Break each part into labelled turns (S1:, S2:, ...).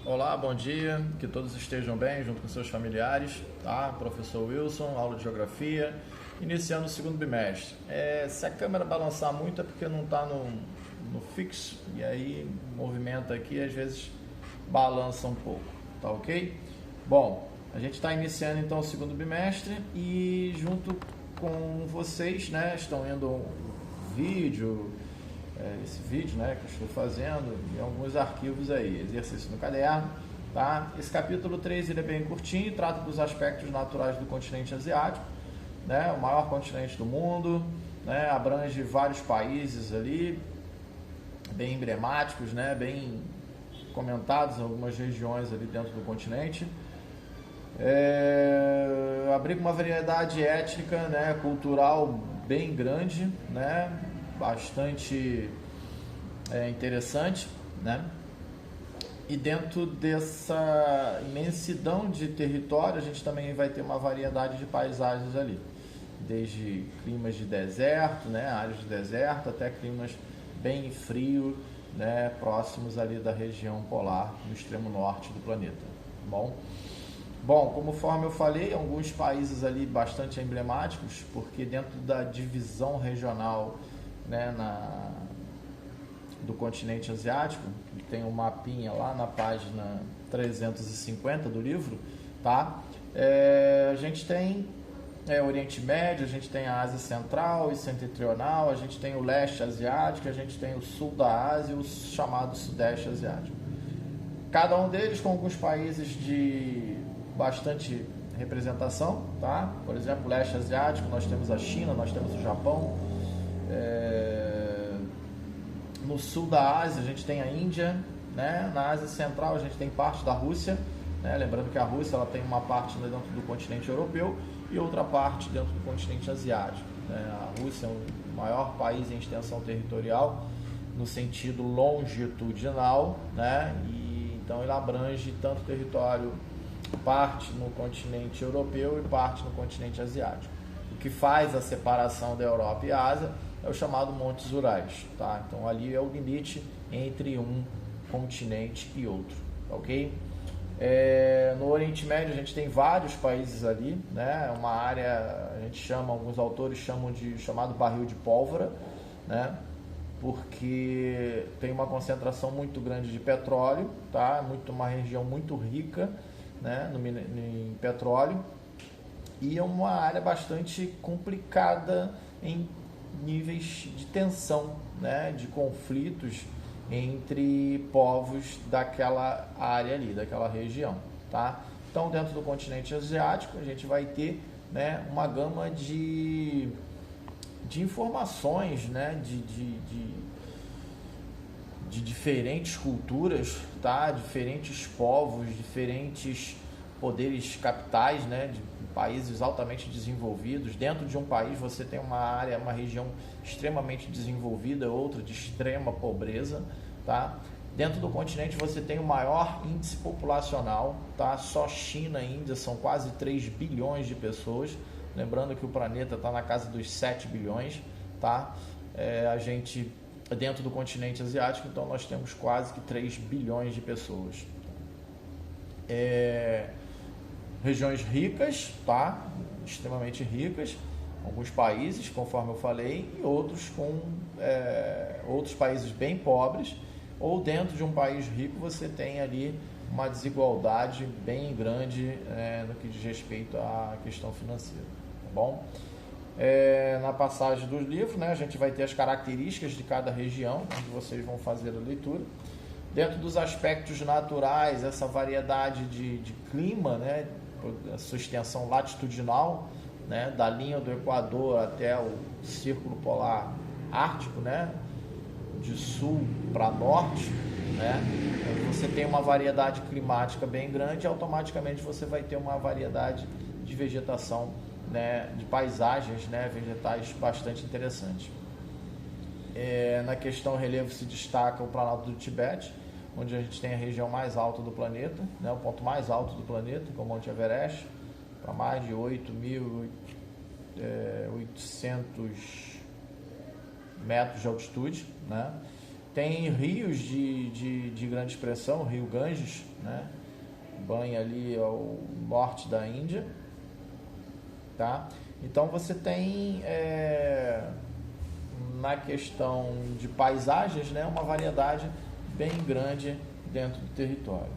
S1: Olá, bom dia, que todos estejam bem junto com seus familiares, tá? Professor Wilson, aula de Geografia, iniciando o segundo bimestre. Se a câmera balançar muito é porque não está no fixo, e aí movimenta aqui e às vezes balança um pouco, tá ok? Bom, a gente está iniciando então o segundo bimestre e junto com vocês, né, estão indo um vídeo, esse vídeo, né, que eu estou fazendo e alguns arquivos aí, exercício no caderno, tá? Esse capítulo 3 ele é bem curtinho, trata dos aspectos naturais do continente asiático, né, o maior continente do mundo, né, abrange vários países ali, bem emblemáticos, né, bem comentados, algumas regiões ali dentro do continente. Abriga uma variedade étnica, né, cultural bem grande, né, bastante interessante, né? E dentro dessa imensidão de território, a gente também vai ter uma variedade de paisagens ali, desde climas de deserto, né, áreas de deserto, até climas bem frios, né, próximos ali da região polar, no extremo norte do planeta. Bom, conforme eu falei, alguns países ali bastante emblemáticos, porque dentro da divisão regional, né, do continente asiático, tem um mapinha lá na página 350 do livro, tá? A gente tem Oriente Médio, a gente tem a Ásia Central e Setentrional, a gente tem o Leste Asiático, a gente tem o Sul da Ásia e o chamado Sudeste Asiático. Cada um deles com alguns países de bastante representação, tá? Por exemplo, o Leste Asiático, nós temos a China, nós temos o Japão. No sul da Ásia a gente tem a Índia, né? Na Ásia Central a gente tem parte da Rússia, né? Lembrando que a Rússia ela tem uma parte dentro do continente europeu e outra parte dentro do continente asiático, né? A Rússia é o maior país em extensão territorial no sentido longitudinal, né? E então ele abrange tanto território, parte no continente europeu e parte no continente asiático. O que faz a separação da Europa e a Ásia é o chamado Montes Urais, tá? Então ali é o limite entre um continente e outro, ok? No Oriente Médio a gente tem vários países ali, né? Uma área, a gente chama, alguns autores chamam de chamado barril de pólvora, né? Porque tem uma concentração muito grande de petróleo, tá? Uma região muito rica, né? Em petróleo, e é uma área bastante complicada em níveis de tensão, né, de conflitos entre povos daquela área ali, daquela região, tá? Então, dentro do continente asiático, a gente vai ter, né, uma gama de informações, né, de diferentes culturas, tá? Diferentes povos, diferentes poderes capitais, né, de países altamente desenvolvidos. Dentro de um país você tem uma área, uma região extremamente desenvolvida, outra de extrema pobreza, tá? Dentro do continente você tem o maior índice populacional, tá? Só China e Índia são quase 3 bilhões de pessoas. Lembrando que o planeta está na casa dos 7 bilhões, tá? A gente, dentro do continente asiático, então nós temos quase que 3 bilhões de pessoas. Regiões ricas, tá? Extremamente ricas, alguns países, conforme eu falei, e outros com outros países bem pobres, ou dentro de um país rico você tem ali uma desigualdade bem grande no que diz respeito à questão financeira, tá bom? Na passagem dos livros, né, a gente vai ter as características de cada região, onde vocês vão fazer a leitura. Dentro dos aspectos naturais, essa variedade de clima, né, a sua extensão latitudinal, né, da linha do Equador até o Círculo Polar Ártico, né, de sul para norte, né, você tem uma variedade climática bem grande e automaticamente você vai ter uma variedade de vegetação, né, de paisagens, né, vegetais bastante interessantes. Na questão relevo se destaca o Planalto do Tibete, onde a gente tem a região mais alta do planeta, né, o ponto mais alto do planeta, que é o Monte Everest, para mais de 8.800 metros de altitude, né? Tem rios de grande expressão, o rio Ganges, né? Banha ali ao norte da Índia, tá? Então você tem na questão de paisagens, né, uma variedade bem grande dentro do território.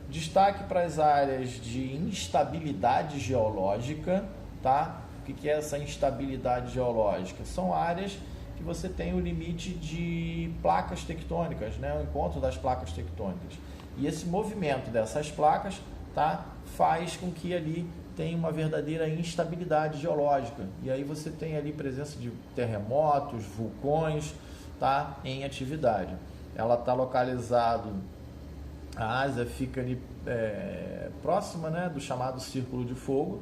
S1: Destaque para as áreas de instabilidade geológica, tá? O que é essa instabilidade geológica? São áreas que você tem o limite de placas tectônicas, né? O encontro das placas tectônicas. E esse movimento dessas placas, tá, faz com que ali tenha uma verdadeira instabilidade geológica. E aí você tem ali presença de terremotos, vulcões, tá, em atividade. Ela está localizado, a Ásia fica ali próxima, né, do chamado Círculo de Fogo,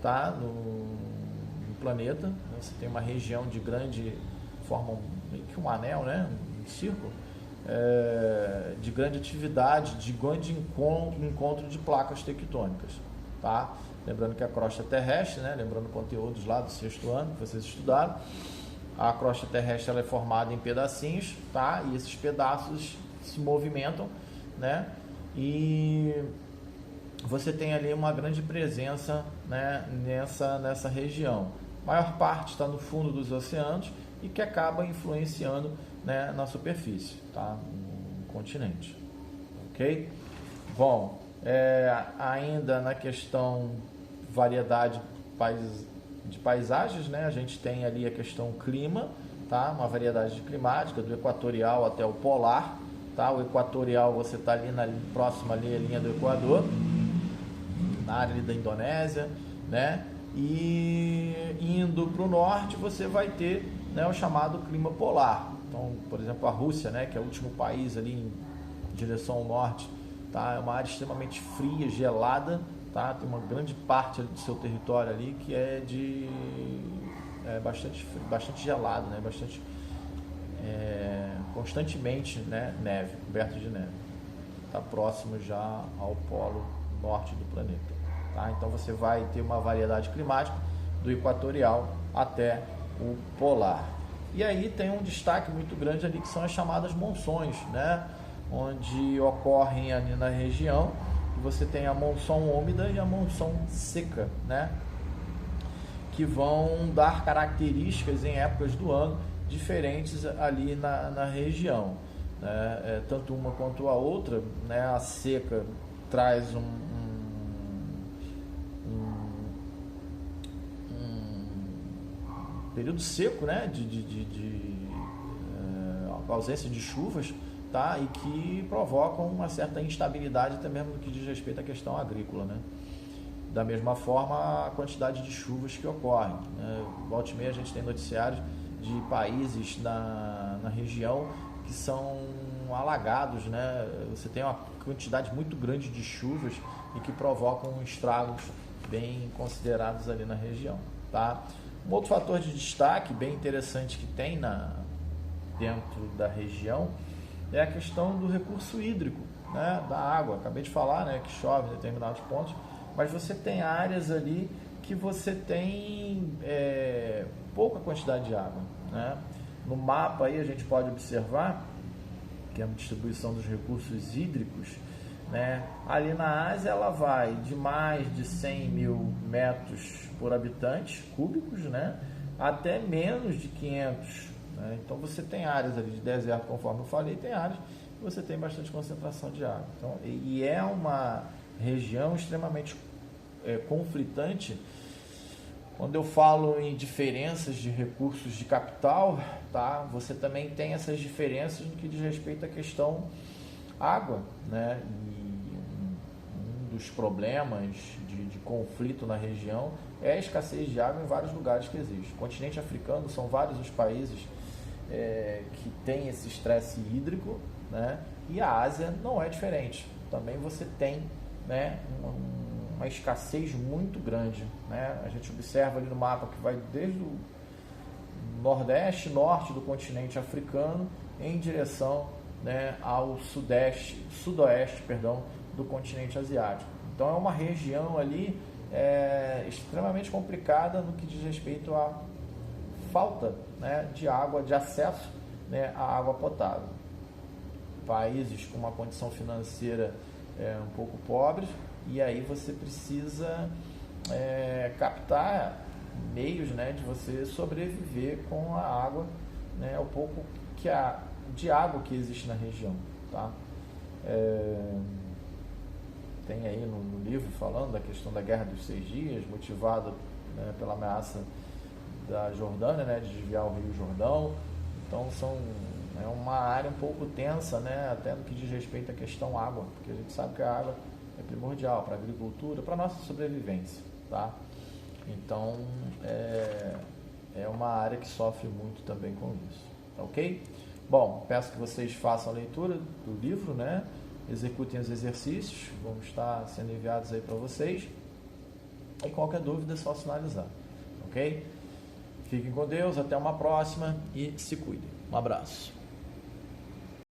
S1: tá, no planeta. Você tem uma região de grande, forma meio que um anel, né, um círculo, de grande atividade, de grande encontro de placas tectônicas, tá? Lembrando que a crosta terrestre, né, lembrando conteúdos lá do 6º ano que vocês estudaram, a crosta terrestre ela é formada em pedacinhos, tá? E esses pedaços se movimentam, né? E você tem ali uma grande presença, né, nessa região. A maior parte está no fundo dos oceanos e que acaba influenciando, né, na superfície, tá? No continente, ok? Bom, ainda na questão variedade de paisagens, né, a gente tem ali a questão clima, tá? Uma variedade climática do equatorial até o polar, tá? O equatorial você está ali próximo ali à linha do Equador, na área ali da Indonésia, né? E indo para o norte você vai ter, né, o chamado clima polar. Então, por exemplo, a Rússia, né, que é o último país ali em direção ao norte, tá? É uma área extremamente fria, gelada, tá? Tem uma grande parte do seu território ali que é bastante gelado, né? Bastante constantemente, né, neve, coberto de neve. Está próximo já ao polo norte do planeta, tá? Então você vai ter uma variedade climática do equatorial até o polar. E aí tem um destaque muito grande ali que são as chamadas monções, né? Onde ocorrem ali na região, você tem a monção úmida e a monção seca, né? Que vão dar características em épocas do ano diferentes ali na região, né? Tanto uma quanto a outra, né? A seca traz um período seco, né? de ausência de chuvas, tá? E que provocam uma certa instabilidade até mesmo no que diz respeito à questão agrícola, né? Da mesma forma, a quantidade de chuvas que ocorrem, né? Volta e meia a gente tem noticiários de países na região que são alagados, né? Você tem uma quantidade muito grande de chuvas e que provocam estragos bem considerados ali na região, tá? Um outro fator de destaque bem interessante que tem dentro da região é a questão do recurso hídrico, né? Da água. Acabei de falar, né, que chove em determinados pontos, mas você tem áreas ali que você tem pouca quantidade de água, né? No mapa aí a gente pode observar que é uma distribuição dos recursos hídricos, né? Ali na Ásia ela vai de mais de 100 mil metros por habitante cúbicos, né, até menos de 500. Né? Então você tem áreas ali de deserto, conforme eu falei, tem áreas que você tem bastante concentração de água. Então, e é uma região extremamente conflitante. Quando eu falo em diferenças de recursos de capital, tá? Você também tem essas diferenças no que diz respeito à questão água, né? E um dos problemas de conflito na região é a escassez de água em vários lugares que existe. O continente africano são vários os países que têm esse estresse hídrico, né? E a Ásia não é diferente. Também você tem, né, uma escassez muito grande, né? A gente observa ali no mapa que vai desde o nordeste, norte do continente africano em direção, né, ao sudoeste, do continente asiático. Então é uma região ali extremamente complicada no que diz respeito à falta, né, de água, de acesso, né, à água potável. países com uma condição financeira um pouco pobre, e aí você precisa captar meios, né, de você sobreviver com a água, né, o pouco de água que existe na região, tá? Tem aí no livro falando da questão da Guerra dos 6 Dias, motivado, né, pela ameaça da Jordânia, né, de desviar o Rio Jordão. Então é uma área um pouco tensa, né, até no que diz respeito à questão água, porque a gente sabe que a água é primordial para a agricultura, para a nossa sobrevivência, tá? Então é uma área que sofre muito também com isso, tá ok? Bom, peço que vocês façam a leitura do livro, né? Executem os exercícios, vão estar sendo enviados aí para vocês. E qualquer dúvida é só sinalizar, ok? Fiquem com Deus, até uma próxima e se cuidem. Um abraço.